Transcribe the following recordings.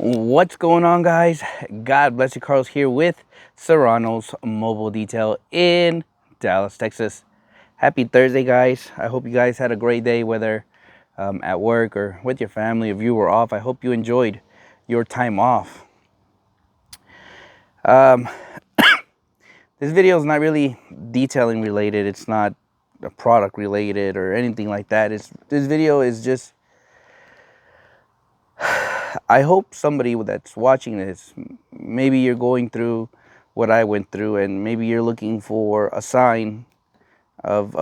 What's going on, guys? God bless you. Carlos here with Serranos Mobile Detail in Dallas, Texas. Happy Thursday, guys. I hope you guys had a great day, whether at work or with your family. If you were off, I hope you enjoyed your time off. This video is not really detailing related. It's not product related or anything like that. This video is just, I hope somebody that's watching this, maybe you're going through what I went through, and maybe you're looking for a sign of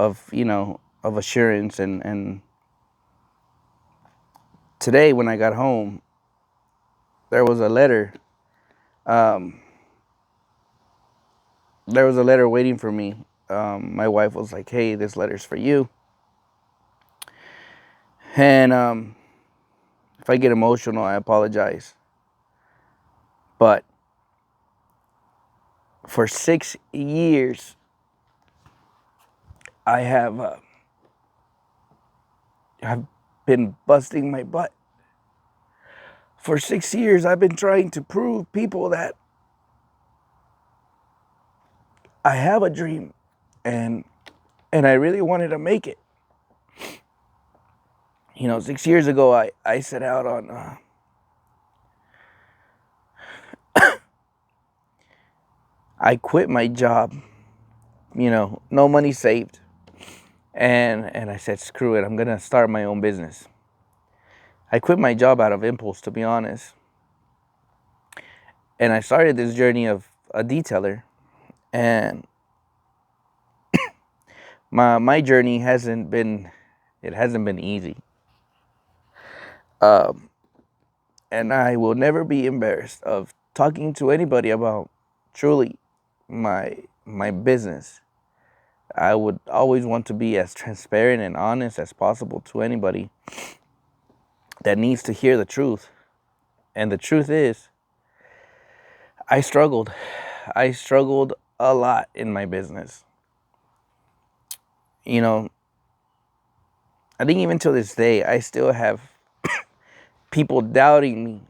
assurance. And today when I got home, there was a letter. Um, there was a letter waiting for me. My wife was like, "Hey, this letter's for you." And if I get emotional, I apologize. But for 6 years, I have been busting my butt. For 6 years, I've been trying to prove people that I have a dream, and I really wanted to make it. 6 years ago, I set out on. I quit my job. No money saved, and I said, screw it. I'm gonna start my own business. I quit my job out of impulse, to be honest, and I started this journey of a detailer. And my journey hasn't been easy. And I will never be embarrassed of talking to anybody about truly my business. I would always want to be as transparent and honest as possible to anybody that needs to hear the truth. And the truth is, I struggled. I struggled a lot in my business. I think even till this day, I still have people doubting me,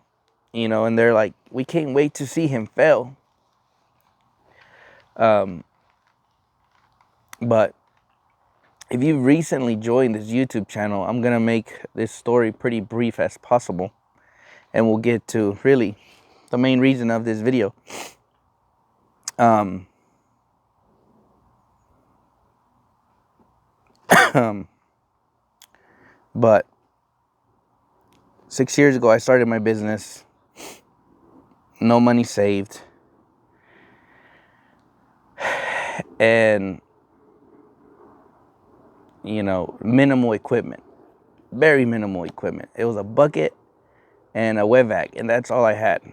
and they're like, we can't wait to see him fail. But if you recently joined this YouTube channel, I'm going to make this story pretty brief as possible. And we'll get to really the main reason of this video. But 6 years ago, I started my business. No money saved. And, minimal equipment. Very minimal equipment. It was a bucket and a wet vac, and that's all I had.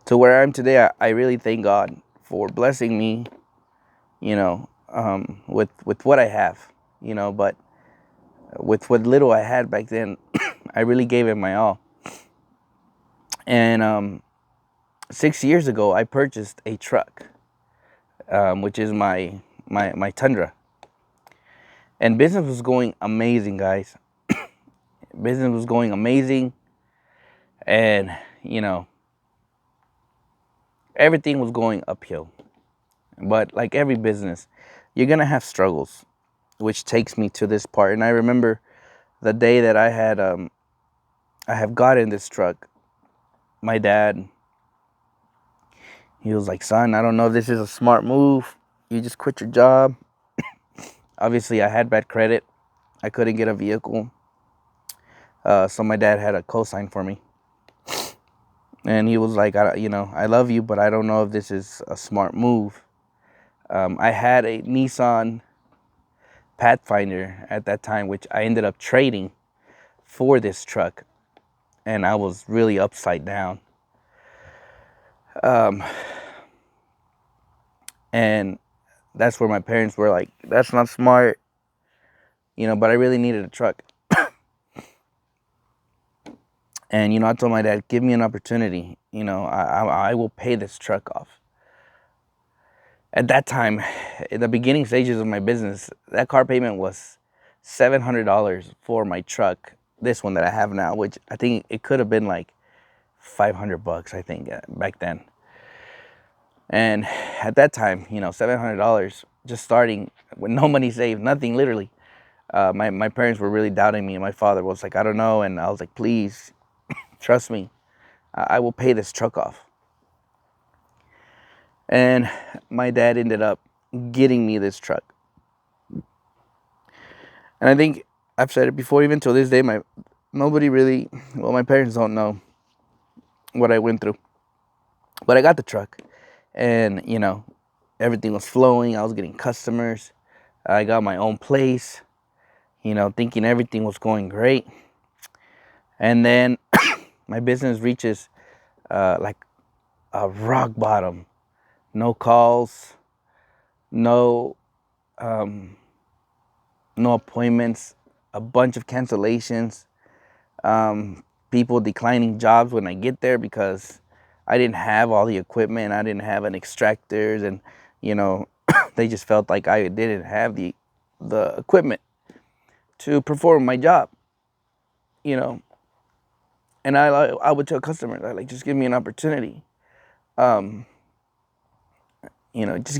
To where I am today, I really thank God for blessing me, with what I have, but with what little I had back then, I really gave it my all. And 6 years ago, I purchased a truck, which is my Tundra. And business was going amazing, guys. Business was going amazing. And, everything was going uphill. But like every business, you're going to have struggles, which takes me to this part. And I remember the day that I have gotten this truck. My dad, he was like, son, I don't know if this is a smart move. You just quit your job. Obviously, I had bad credit. I couldn't get a vehicle. So my dad had a co-sign for me. And he was like, I love you, but I don't know if this is a smart move. I had a Nissan Pathfinder at that time, which I ended up trading for this truck. And I was really upside down. And that's where my parents were like, that's not smart, but I really needed a truck. And, I told my dad, give me an opportunity. I will pay this truck off. At that time, in the beginning stages of my business, that car payment was $700 for my truck, this one that I have now, which I think it could have been like $500, I think, back then. And at that time, $700 just starting with no money saved, nothing, literally. My parents were really doubting me, and my father was like, I don't know. And I was like, please, trust me, I will pay this truck off. And my dad ended up getting me this truck. And I think I've said it before, even till this day, my parents don't know what I went through. But I got the truck, and everything was flowing. I was getting customers. I got my own place, thinking everything was going great. And then my business reaches like a rock bottom. No calls, no no appointments, a bunch of cancellations, people declining jobs when I get there because I didn't have all the equipment. I didn't have an extractors, and they just felt like I didn't have the equipment to perform my job. And I would tell customers, I like, just give me an opportunity. Just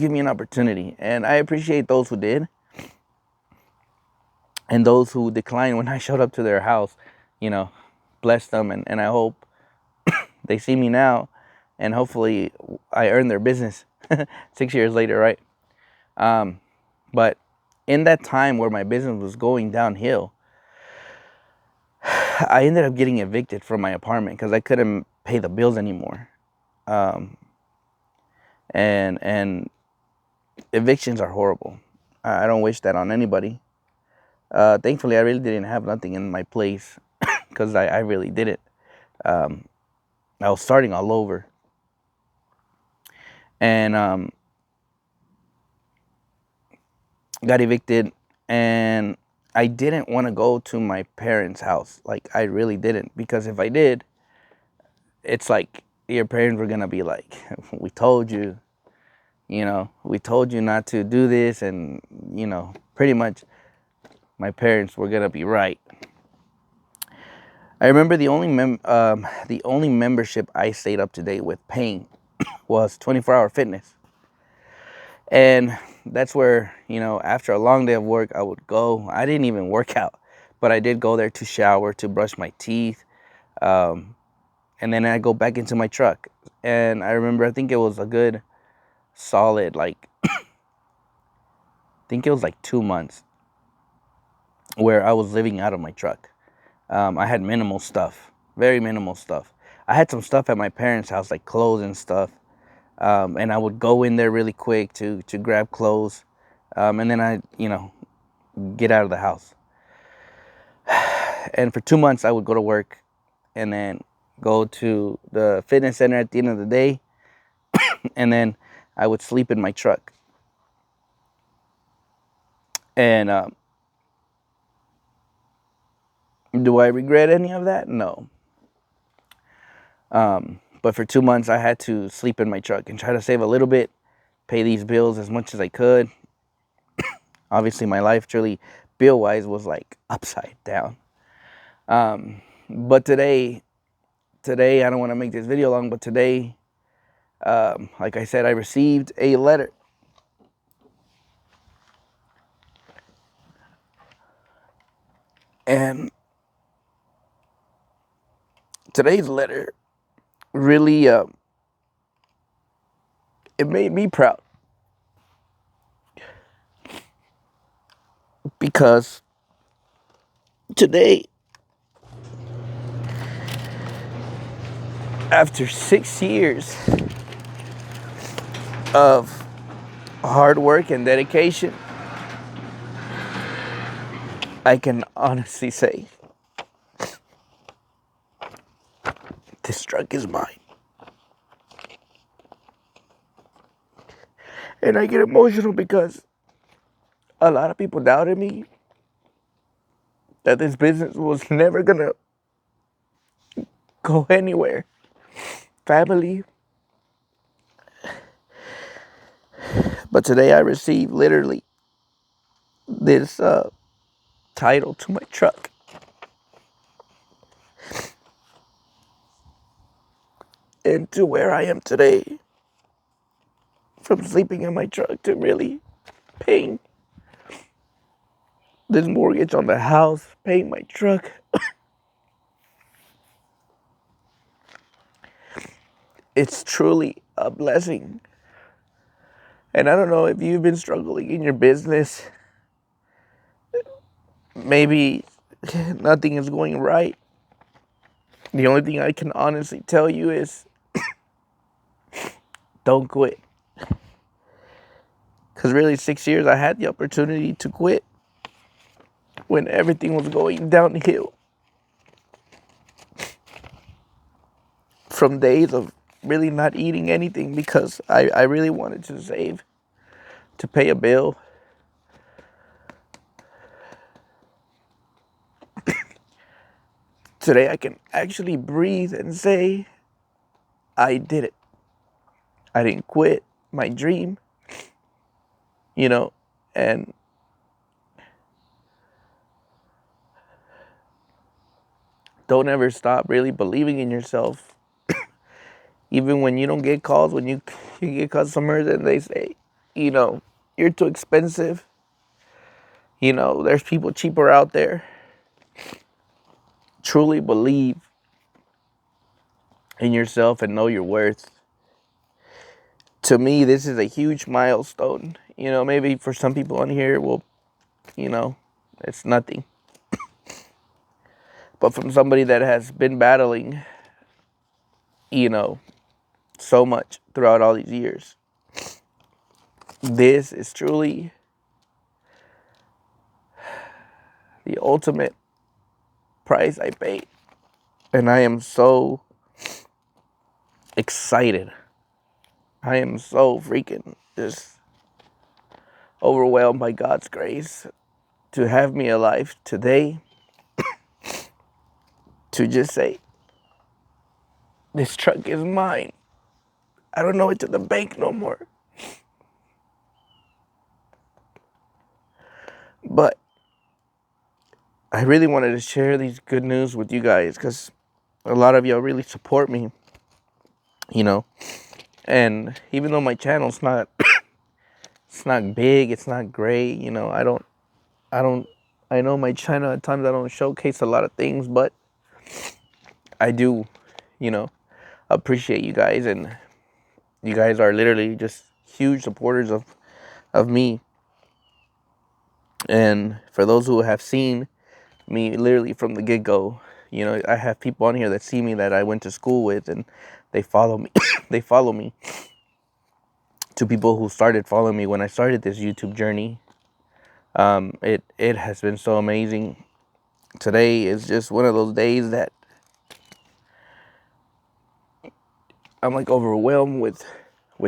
give me an opportunity. And I appreciate those who did, and those who declined when I showed up to their house. Bless them, and I hope they see me now, and hopefully I earn their business 6 years later, right? But in that time where my business was going downhill, I ended up getting evicted from my apartment because I couldn't pay the bills anymore. And evictions are horrible. I don't wish that on anybody. Thankfully, I really didn't have nothing in my place because I really didn't. I was starting all over. And got evicted, and I didn't want to go to my parents' house. Like, I really didn't, because if I did, it's like your parents were gonna be like, we told you, we told you not to do this, and pretty much my parents were gonna be right. I remember the only membership I stayed up to date with paying was 24-hour fitness. And that's where, after a long day of work, I would go. I didn't even work out, but I did go there to shower, to brush my teeth. And then I go back into my truck. And I remember, I think it was a good solid, I think it was like 2 months where I was living out of my truck. I had minimal stuff, very minimal stuff. I had some stuff at my parents' house, like clothes and stuff. And I would go in there really quick to grab clothes. And then I, get out of the house. And for 2 months, I would go to work and then go to the fitness center at the end of the day. And then I would sleep in my truck. And do I regret any of that? No. But for 2 months, I had to sleep in my truck and try to save a little bit, pay these bills as much as I could. Obviously, my life, truly, bill-wise, was like upside down. But today, I don't want to make this video long, but today, like I said, I received a letter. And today's letter really, it made me proud. Because today, after 6 years of hard work and dedication, I can honestly say this truck is mine. And I get emotional because a lot of people doubted me, that this business was never gonna go anywhere. Family. But today I received literally this title to my truck. and to where I am today. From sleeping in my truck to really paying this mortgage on the house, paying my truck. It's truly a blessing. And I don't know if you've been struggling in your business. Maybe nothing is going right. The only thing I can honestly tell you is don't quit. Because really, 6 years I had the opportunity to quit when everything was going downhill. From days of really not eating anything because I really wanted to save to pay a bill. Today I can actually breathe and say, I did it. I didn't quit my dream, and don't ever stop really believing in yourself. Even when you don't get calls, when you get customers and they say, you're too expensive. There's people cheaper out there. Truly believe in yourself and know your worth. To me, this is a huge milestone. Maybe for some people on here, it's nothing. But from somebody that has been battling, so much throughout all these years, this is truly the ultimate price I paid. And I am so excited. I am so freaking just overwhelmed by God's grace to have me alive today. To just say, this truck is mine. I don't know it to the bank no more. But I really wanted to share these good news with you guys because a lot of y'all really support me, And even though my channel's not, it's not big, it's not great, I know my channel at times I don't showcase a lot of things, but I do, appreciate you guys, and you guys are literally just huge supporters of me. And for those who have seen me literally from the get-go, I have people on here that see me that I went to school with, and they follow me. They follow me. To people who started following me when I started this YouTube journey, it has been so amazing. Today is just one of those days that I'm like overwhelmed with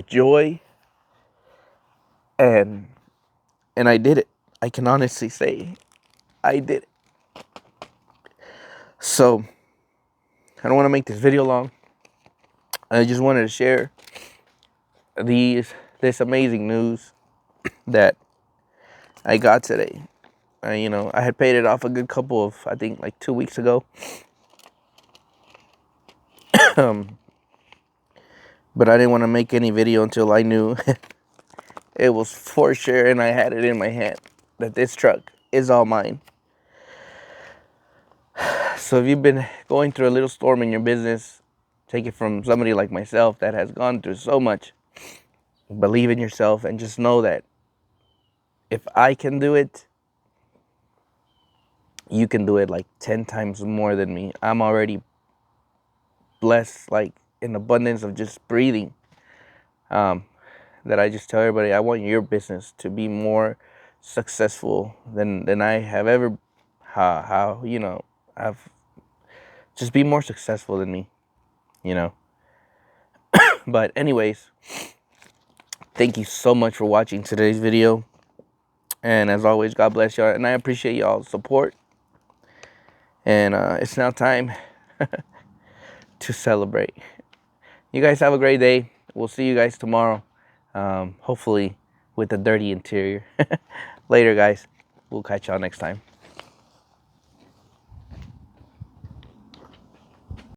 joy, and I did it. I can honestly say I did it. So I don't want to make this video long. I just wanted to share this amazing news that I got today. I had paid it off a good couple of, I think, like 2 weeks ago. But I didn't want to make any video until I knew it was for sure, and I had it in my hand that this truck is all mine. So if you've been going through a little storm in your business, take it from somebody like myself that has gone through so much. Believe in yourself and just know that if I can do it, you can do it like 10 times more than me. I'm already blessed, like in abundance of just breathing. That I just tell everybody, I want your business to be more successful than I have ever. I've just be more successful than me, But anyways, thank you so much for watching today's video. And as always, God bless y'all. And I appreciate y'all's support. And it's now time to celebrate. You guys have a great day. We'll see you guys tomorrow. Hopefully with a dirty interior. Later, guys. We'll catch y'all next time.